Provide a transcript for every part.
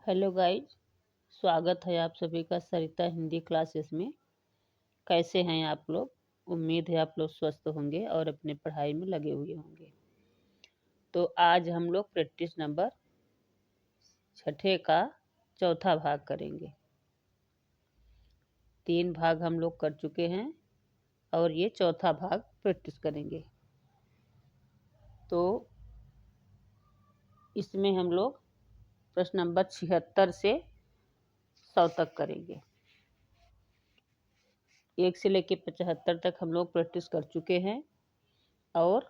Hello guys. स्वागत है आप सभी का सरिता हिंदी क्लासेस में। कैसे हैं आप लोग? उम्मीद है आप लोग स्वस्थ होंगे और अपने पढ़ाई में लगे हुए होंगे। तो आज हम लोग प्रैक्टिस नंबर 6 का चौथा भाग करेंगे। 3 भाग हम लोग कर चुके हैं और ये चौथा भाग प्रैक्टिस करेंगे। तो इसमें हम लोग प्रश्न नंबर 76 से 100 तक करेंगे। 1 से लेके 75 तक हम लोग प्रैक्टिस कर चुके हैं और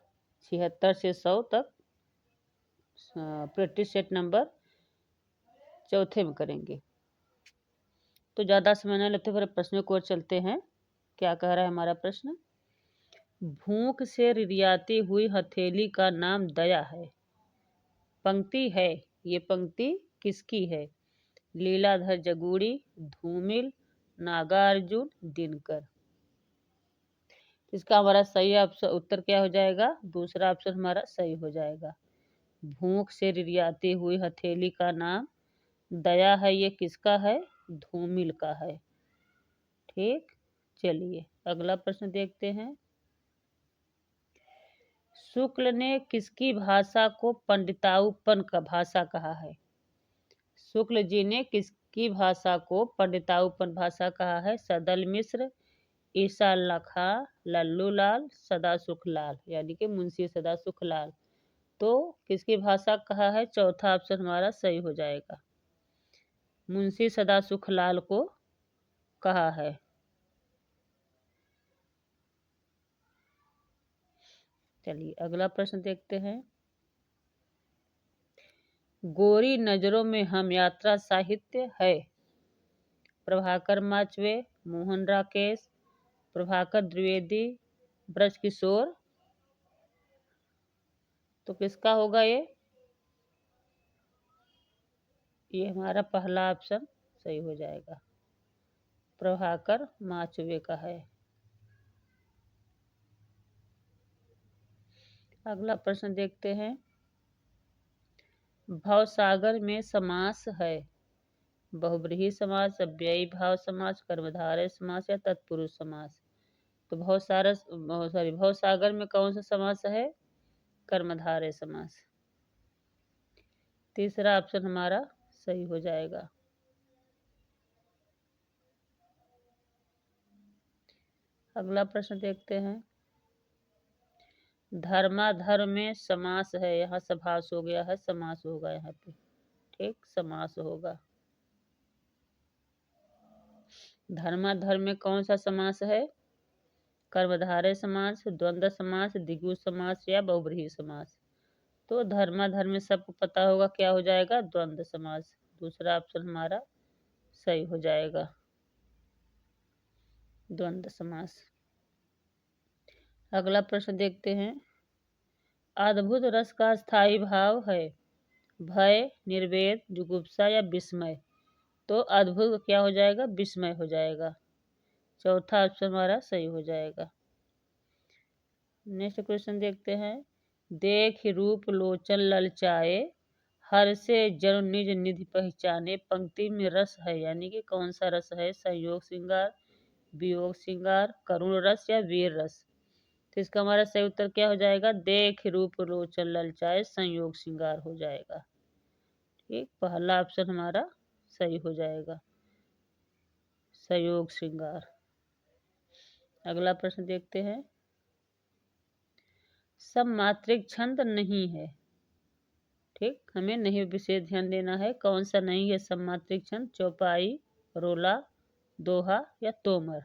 76 से 100 तक प्रैक्टिस सेट नंबर चौथे में करेंगे। तो ज़्यादा समय न लेते हुए प्रश्न की ओर चलते हैं। क्या कह रहा है हमारा प्रश्न? भूख से रिरियाती हुई हथेली का नाम दया है। पंक्ति है, ये पंक्ति किसकी है? लीलाधर जगूड़ी, धूमिल, नागार्जुन, दिनकर। इसका हमारा सही उत्तर क्या हो जाएगा? दूसरा ऑप्शन हमारा सही हो जाएगा। भूख से रिरियाती हुई हथेली का नाम दया है, ये किसका है? धूमिल का है। ठीक, चलिए अगला प्रश्न देखते हैं। शुक्ल ने किसकी भाषा को पंडिताउपन का भाषा कहा है? शुक्ल जी ने किसकी भाषा को पंडिताउपन भाषा कहा है? सदल मिश्र, ईसा लखा, लल्लू लाल, सदा सुख लाल, यानी कि मुंशी सदा सुख लाल। तो किसकी भाषा कहा है? चौथा ऑप्शन हमारा सही हो जाएगा। मुंशी सदा सुख लाल को कहा है। चलिए अगला प्रश्न देखते हैं। गोरी नजरों में हम यात्रा साहित्य है। प्रभाकर माचवे, मोहन राकेश, प्रभाकर द्विवेदी, ब्रज किशोर। तो किसका होगा ये? हमारा पहला ऑप्शन सही हो जाएगा। प्रभाकर माचवे का है। अगला प्रश्न देखते हैं। भवसागर में समास है। बहुब्रीहि समास, अव्ययी भाव समास, कर्मधारय समास या तत्पुरुष समास। तो भवसागर में कौन सा समास है? कर्मधारय समास। तीसरा ऑप्शन हमारा सही हो जाएगा। अगला प्रश्न देखते हैं। धर्माधर्म में समास है। यहाँ समास हो गया है, समास होगा यहाँ पे। ठीक, समास होगा। धर्माधर्म में कौन सा समास है? कर्मधारय समास, द्वंद्व समास, द्विगु समास या बहुब्रीहि समास। तो धर्माधर्म में सबको पता होगा क्या हो जाएगा? द्वंद्व समास। दूसरा ऑप्शन हमारा सही हो जाएगा, द्वंद्व समास। अगला प्रश्न देखते हैं। अद्भुत रस का स्थायी भाव है। भय, निर्वेद, जुगुप्सा या विस्मय। तो अद्भुत क्या हो जाएगा? विस्मय हो जाएगा। चौथा ऑप्शन हमारा सही हो जाएगा। नेक्स्ट क्वेश्चन देखते हैं। देख रूप लोचन ललचाए, हर से जन निज निधि पहचाने। पंक्ति में रस है, यानी कि कौन सा रस है? संयोग श्रृंगार, वियोग श्रृंगार, करुण रस या वीर रस। तो इसका हमारा सही उत्तर क्या हो जाएगा? देख रूप लोचन ललचाए, संयोग श्रृंगार हो जाएगा। ठीक, पहला ऑप्शन हमारा सही हो जाएगा, संयोग श्रृंगार। अगला प्रश्न देखते हैं। सममात्रिक छंद नहीं है। ठीक, हमें नहीं विशेष ध्यान देना है। कौन सा नहीं है सममात्रिक छंद? चौपाई, रोला, दोहा या तोमर।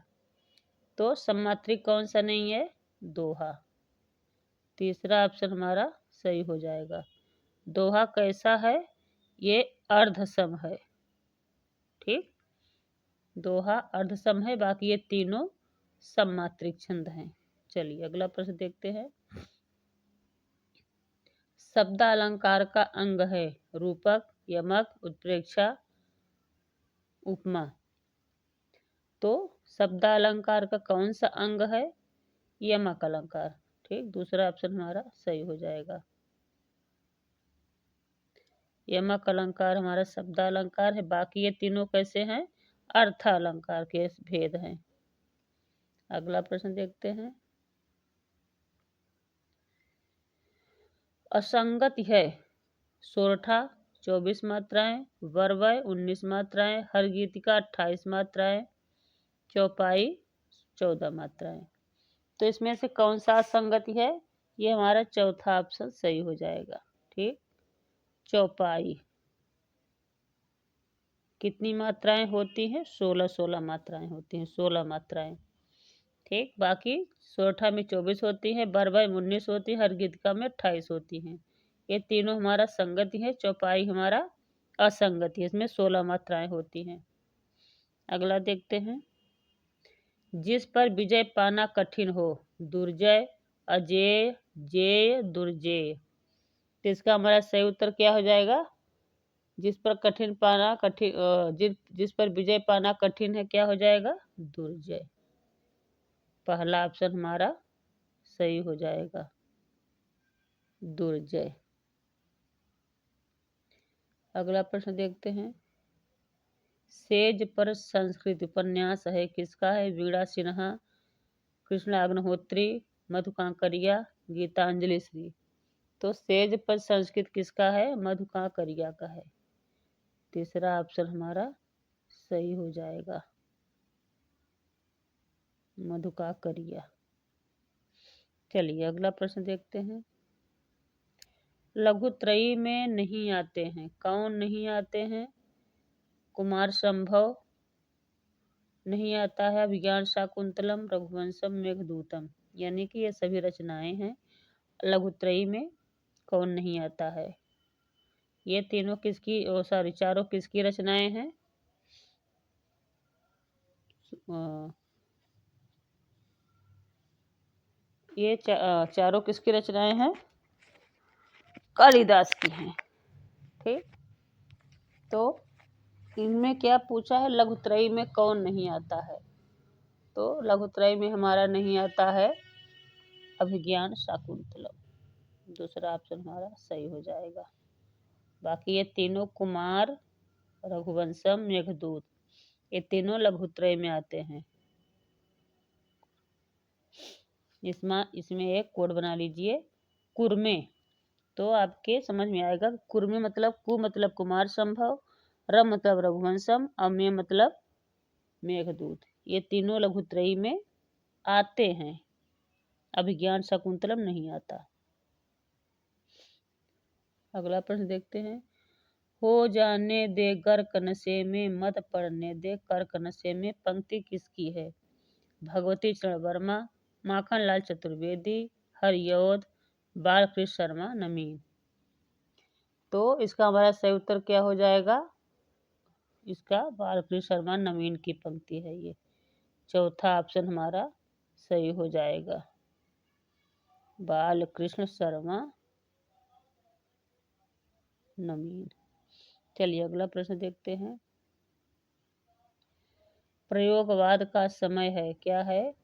तो सममात्रिक कौन सा नहीं है? दोहा। तीसरा ऑप्शन हमारा सही हो जाएगा। दोहा कैसा है? ये अर्धसम है। ठीक, दोहा अर्धसम है, बाकी ये तीनों सममात्रिक छंद हैं। चलिए अगला प्रश्न देखते हैं। शब्द अलंकार का अंग है। रूपक, यमक, उत्प्रेक्षा, उपमा। तो शब्द अलंकार का कौन सा अंग है? यमक अलंकार। ठीक, दूसरा ऑप्शन हमारा सही हो जाएगा। यमक अलंकार हमारा शब्द अलंकार है। बाकी ये तीनों कैसे हैं? अर्थ अलंकार के भेद हैं। अगला प्रश्न देखते हैं। असंगत है सोरठा 24 मात्राएं, वरवय 19 मात्राएं, हर गीतिका 28 मात्राएं, चौपाई 14 मात्राएं। तो इसमें से कौन सा असंगति है? ये हमारा चौथा ऑप्शन सही हो जाएगा। ठीक, चौपाई कितनी मात्राएं होती हैं? 16 मात्राएं होती हैं, 16 मात्राएं। ठीक, बाकी सोरठा में 24 होती हैं, बरबई में 19 होती है, हर गीतिका में 28 होती हैं। ये तीनों हमारा संगति है, चौपाई हमारा असंगति है, इसमें 16 मात्राएं होती हैं। अगला देखते हैं। जिस पर विजय पाना कठिन हो, दुर्जय, अजेय, जेय, दुर्जेय। तो इसका हमारा सही उत्तर क्या हो जाएगा? जिस पर कठिन पाना कठिन जिस पर विजय पाना कठिन है, क्या हो जाएगा? दुर्जय। पहला ऑप्शन हमारा सही हो जाएगा, दुर्जय। अगला प्रश्न देखते हैं। सेज पर संस्कृत उपन्यास है, किसका है? वीणा सिन्हा, कृष्ण अग्निहोत्री, मधुकांकरिया, गीतांजलि श्री। तो सेज पर संस्कृत किसका है? मधुकांकरिया का है। तीसरा ऑप्शन हमारा सही हो जाएगा, मधुकांकरिया। चलिए अगला प्रश्न देखते हैं। लघुत्रयी में नहीं आते हैं, कौन नहीं आते हैं? कुमार संभव नहीं आता है, अभिज्ञान शाकुंतलम, रघुवंशम, मेघदूतम। यानी कि ये सभी रचनाएं हैं। लघुत्रयी में कौन नहीं आता है? ये तीनों किसकी, चारों किसकी रचनाएं हैं? ये चारों किसकी रचनाएं हैं? कालिदास की हैं। ठीक, तो इनमें क्या पूछा है? लघुत्रयी में कौन नहीं आता है? तो लघुत्रयी में हमारा नहीं आता है अभिज्ञान शाकुंतलम। दूसरा ऑप्शन हमारा सही हो जाएगा। बाकी ये तीनों कुमार, रघुवंशम, मेघदूत, ये तीनों लघुत्रय में आते हैं। इसमें एक कोड बना लीजिए, कुरमे। तो आपके समझ में आएगा। कुरमे मतलब कु मतलब कुमार संभव, र मतलब रघुवंशम और मे मतलब मेघदूत। ये तीनों लघुत्रयी में आते हैं, अभिज्ञान शाकुंतलम नहीं आता। अगला प्रश्न देखते हैं। हो जाने दे गर्क नशे में, मत पड़ने दे कर्क नशे में। पंक्ति किसकी है? भगवती चरण वर्मा, माखन लाल चतुर्वेदी, हरियोध, बालकृष्ण शर्मा नमीन। तो इसका हमारा सही उत्तर क्या हो जाएगा? इसका बालकृष्ण शर्मा नमीन की पंक्ति है ये। चौथा ऑप्शन हमारा सही हो जाएगा, बालकृष्ण शर्मा नमीन। चलिए अगला प्रश्न देखते हैं। प्रयोगवाद का समय है, क्या है?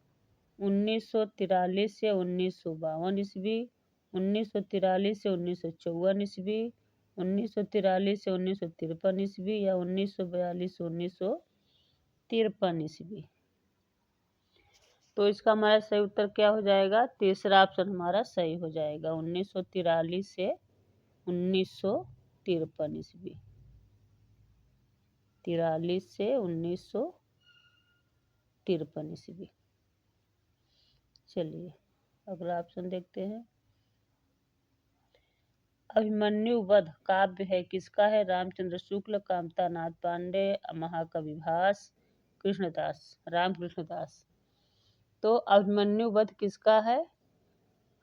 1943 से 1952 ईस्वी, 1943 से 1954 ईस्वी, 1943 से 1953 ईस्वी या 1942 से 1953 ईस्वी। तो इसका हमारा सही उत्तर क्या हो जाएगा? तीसरा ऑप्शन हमारा सही हो जाएगा, 1943 से 1953 ईस्वी। 43 से 1953 ईस्वी। चलिए अगला ऑप्शन देखते हैं। अभिमन्यु वध काव्य है, किसका है? रामचंद्र शुक्ल, कामता नाथ पांडे, महाकवि भास, कृष्णदास, रामकृष्णदास। तो अभिमन्यु वध किसका है?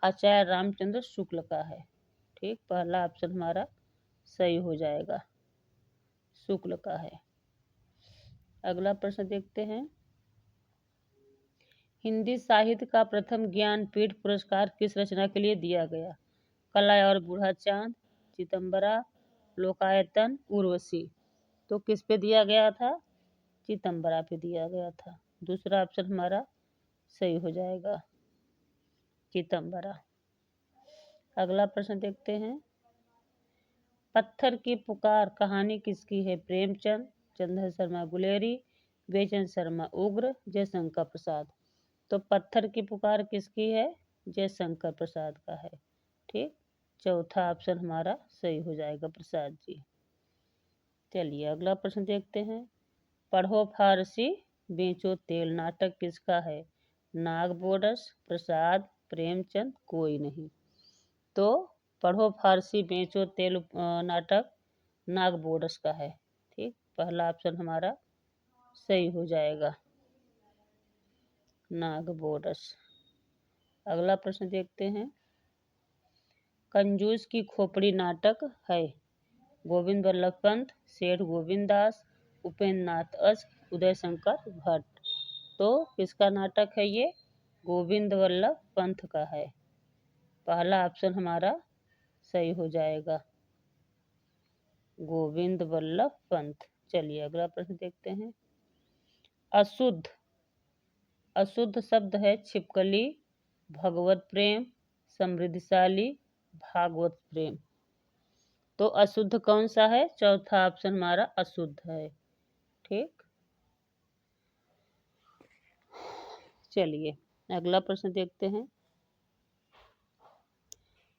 आचार्य रामचंद्र शुक्ल का है। ठीक, पहला ऑप्शन हमारा सही हो जाएगा, शुक्ल का है। अगला प्रश्न देखते हैं। हिंदी साहित्य का प्रथम ज्ञानपीठ पुरस्कार किस रचना के लिए दिया गया? कला और बूढ़ा चांद, चितंबरा, लोकायतन, उर्वशी। तो किस पे दिया गया था? चितंबरा पे दिया गया था। दूसरा ऑप्शन हमारा सही हो जाएगा, चितंबरा। अगला प्रश्न देखते हैं। पत्थर की पुकार कहानी किसकी है? प्रेमचंद, चंद्र शर्मा गुलेरी, बेचन शर्मा उग्र, जयशंकर प्रसाद। तो पत्थर की पुकार किसकी है? जयशंकर प्रसाद का है। ठीक, चौथा ऑप्शन हमारा सही हो जाएगा, प्रसाद जी। चलिए अगला प्रश्न देखते हैं। पढ़ो फारसी बेचो तेल नाटक किसका है? नाग बोडस, प्रसाद, प्रेमचंद, कोई नहीं। तो पढ़ो फारसी बेचो तेल नाटक नाग बोडस का है। ठीक, पहला ऑप्शन हमारा सही हो जाएगा, नाग बोडस। अगला प्रश्न देखते हैं। कंजूस की खोपड़ी नाटक है? गोविंद वल्लभ पंत, सेठ गोविंद दास, उपेंद्र नाथ अश्क, उदय शंकर भट्ट। तो किसका नाटक है ये? गोविंद वल्लभ पंत का है। पहला ऑप्शन हमारा सही हो जाएगा, गोविंद वल्लभ पंत। चलिए अगला प्रश्न देखते हैं। अशुद्ध, अशुद्ध शब्द है छिपकली, भगवत प्रेम, समृद्धिशाली, भागवत प्रेम। तो अशुद्ध कौन सा है? चौथा ऑप्शन हमारा अशुद्ध है। ठीक, चलिए अगला प्रश्न देखते हैं।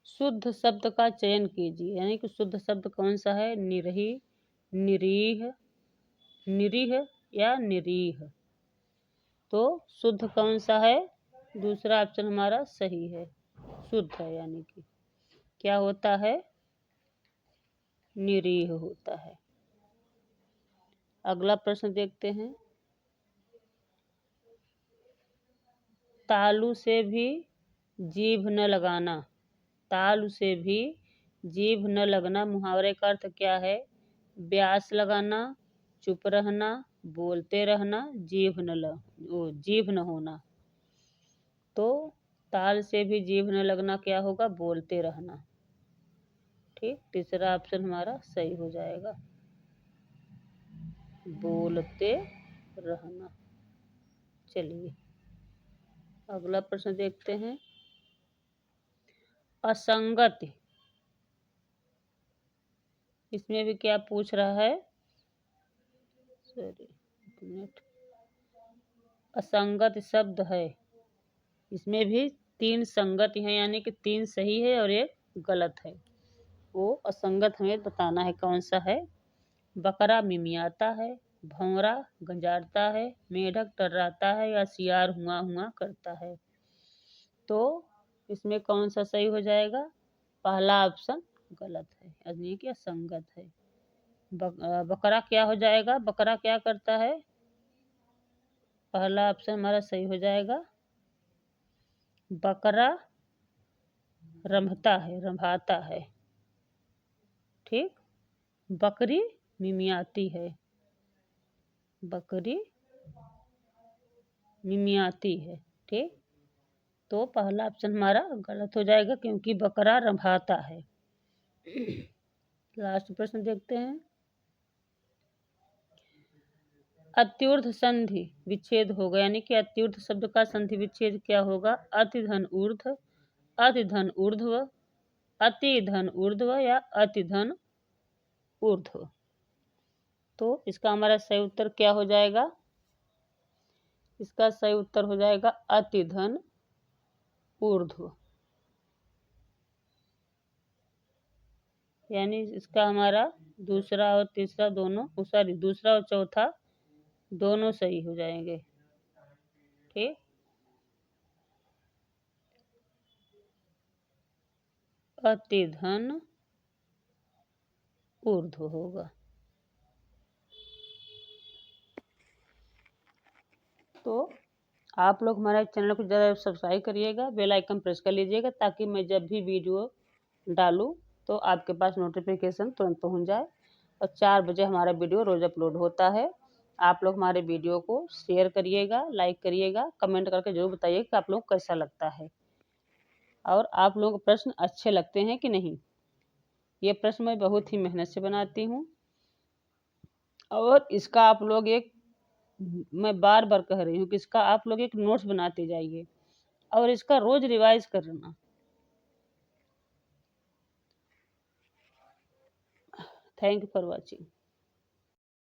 शुद्ध शब्द का चयन कीजिए, यानी कि शुद्ध शब्द कौन सा है? निरही, निरीह, निरीह या निरीह। तो शुद्ध कौन सा है? दूसरा ऑप्शन हमारा सही है, शुद्ध है, यानी कि क्या होता है? निरीह होता है। अगला प्रश्न देखते हैं। तालू से भी जीभ न लगाना, तालू से भी जीभ न लगना मुहावरे का अर्थ क्या है? ब्यास लगाना, चुप रहना, बोलते रहना, जीभ न होना। तो ताल से भी जीभ न लगना क्या होगा? बोलते रहना। ठीक, तीसरा ऑप्शन हमारा सही हो जाएगा, बोलते रहना। चलिए अगला प्रश्न देखते हैं। असंगति, इसमें भी क्या पूछ रहा है? सॉरी, एक मिनट। असंगत शब्द है, इसमें भी 3 संगत हैं, यानी कि 3 सही है और 1 गलत है। वो असंगत हमें बताना है कौन सा है। बकरा मिमियाता है, भौरा गंजारता है, मेढक टर्राता है, या सियार हुआ हुआ करता है। तो इसमें कौन सा सही हो जाएगा? पहला ऑप्शन गलत है, यानी कि असंगत है। बकरा क्या हो जाएगा? बकरा क्या करता है? पहला ऑप्शन हमारा सही हो जाएगा, बकरा रंभता है, रंभाता है। ठीक, बकरी मिमियाती है, बकरी मिमियाती है। ठीक, तो पहला ऑप्शन हमारा गलत हो जाएगा, क्योंकि बकरा रंभाता है। लास्ट प्रश्न देखते हैं। अत्युर्ध संधि विच्छेद होगा, यानी कि अत्युर्ध शब्द का संधि विच्छेद क्या होगा? अतिधन ऊर्ध्व, अतिधन ऊर्ध्व, अतिधन ऊर्ध्व, या अतिधन ऊर्ध्व। तो इसका हमारा सही उत्तर क्या हो जाएगा? इसका सही उत्तर हो जाएगा अतिधन ऊर्ध्व, यानी इसका हमारा दूसरा और तीसरा दोनों, सॉरी, दूसरा और चौथा दोनों सही हो जाएंगे। ठीक, अतिधन ऊर्ध्व होगा। तो आप लोग हमारे चैनल को ज़्यादा सब्सक्राइब करिएगा, बेल आइकन प्रेस कर लीजिएगा, ताकि मैं जब भी वीडियो डालूं तो आपके पास नोटिफिकेशन तुरंत पहुंच जाए। और 4 बजे हमारा वीडियो रोज़ अपलोड होता है। आप लोग हमारे वीडियो को शेयर करिएगा, लाइक करिएगा, कमेंट करके जरूर बताइए कि आप लोग को कैसा लगता है, और आप लोगों को प्रश्न अच्छे लगते हैं कि नहीं। ये प्रश्न मैं बहुत ही मेहनत से बनाती हूँ, और इसका आप लोग एक, मैं बार बार कह रही हूँ कि इसका आप लोग एक नोट्स बनाते जाइए, और इसका रोज रिवाइज करना। Thank you for watching.